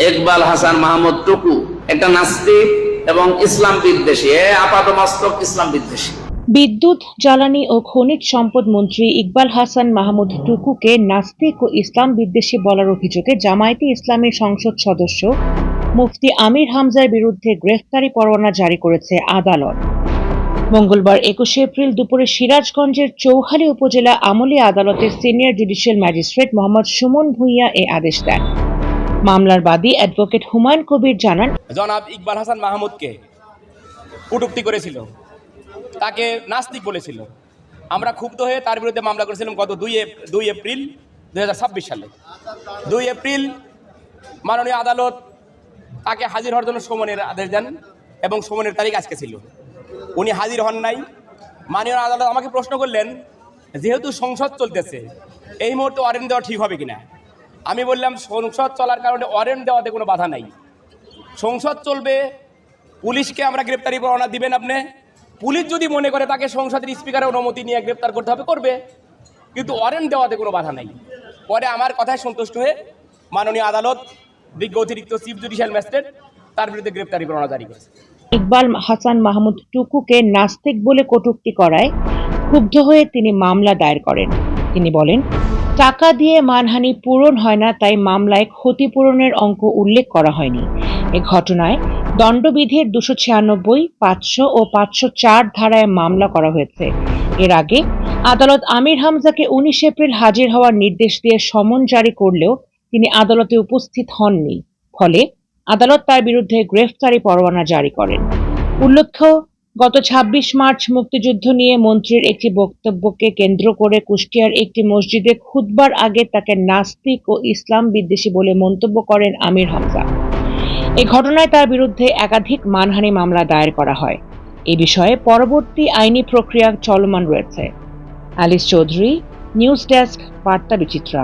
ইকবাল হাসান মাহমুদ টুকু একটা নাস্তিক এবং ইসলাম বিদ্বেষী, আপাতমস্তক ইসলাম বিদ্বেষী। বিদ্যুৎ, জ্বালানি ও খনিজ সম্পদ মন্ত্রী ইকবাল হাসান মাহমুদ টুকুকে নাস্তিক ও ইসলাম বিদ্বেষী বলার অভিযোগে জামায়াতে ইসলামীর সংসদ সদস্য মুফতি আমির হামজার বিরুদ্ধে গ্রেফতারি পরোয়ানা জারি করেছে আদালত। মঙ্গলবার ২১ এপ্রিল দুপুরে সিরাজগঞ্জের চৌহালি উপজেলা আমলি আদালতের senior judicial magistrate Mohammad Suman Bhuiyan এই আদেশ দেন। মামলার বাদী অ্যাডভোকেট হুমায়ুন কবির জানান, জনাব ইকবাল হাসান মাহমুদকে কটূক্তি করেছিল, তাকে নাস্তিক বলেছিল। আমরা ক্ষুব্ধ হয়ে তার বিরুদ্ধে মামলা করেছিলাম গত ২ এপ্রিল ২০২৬ সালে। ২ এপ্রিল মাননীয় আদালত তাকে হাজির হওয়ার জন্য সমনের আদেশ দেন এবং সমনের তারিখ আজকে ছিল। উনি হাজির হন নাই। মাননীয় আদালত আমাকে প্রশ্ন করলেন, যেহেতু সংসদ চলতেছে এই মুহূর্তে ওয়ারেন্ট দেওয়া ঠিক হবে কিনা। আমি বললাম, সংসদ চলার কারণে ওয়ারেন্ট দেওয়াতে কোনো বাধা নাই। সংসদ চলবে, পুলিশকে আমরা গ্রেপ্তারি পরোয়ানা দিবেন আপনি। পুলিশ যদি মনে করে তাকে সংসদের স্পিকারের অনুমতি নিয়ে গ্রেপ্তার করতে হবে, করবে, কিন্তু ওয়ারেন্ট দেওয়াতে কোনো বাধা নাই। পরে আমার কথায় সন্তুষ্ট হয়ে মাননীয় আদালত বিজ্ঞ অতিরিক্ত চিফ জুডিশিয়াল ম্যাজিস্ট্রেট তার বিরুদ্ধে গ্রেপ্তারি পরোয়ানা জারি করেছে। ইকবাল হাসান মাহমুদ টুকুকে নাস্তিক বলে কটূক্তি করায় ক্ষুব্ধ হয়ে তিনি মামলা দায়ের করেন। তিনি বলেন, টাকা দিয়ে মানহানি পূরণ হয় না, তাই মামলায় ক্ষতিপূরণের অঙ্ক উল্লেখ করা হয়নি। এ ঘটনায় দণ্ডবিধির ২৯৬, ৫০০ ও ৫০৪ ধারায় মামলা করা হয়েছে। এর আগে আদালত আমির হামজাকে ১৯ এপ্রিল হাজির হওয়ার নির্দেশ দিয়ে সমন জারি করলেও তিনি আদালতে উপস্থিত হননি। ফলে আদালত তার বিরুদ্ধে গ্রেফতারি পরোয়ানা জারি করেন। উল্লেখ্য, গত ২৬ মার্চ মুক্তিযুদ্ধ নিয়ে মন্ত্রীর একটি বক্তব্যকে কেন্দ্র করে কুষ্টিয়ার একটি মসজিদে খুতবার আগে তাকে নাস্তিক ও ইসলাম বিদ্বেষী বলে মন্তব্য করেন আমির হামজা। এই ঘটনায় তার বিরুদ্ধে একাধিক মানহানি মামলা দায়ের করা হয়। এ বিষয়ে পরবর্তী আইনি প্রক্রিয়া চলমান রয়েছে। আলিস চৌধুরী, নিউজ ডেস্ক, বার্তা বিচিত্রা।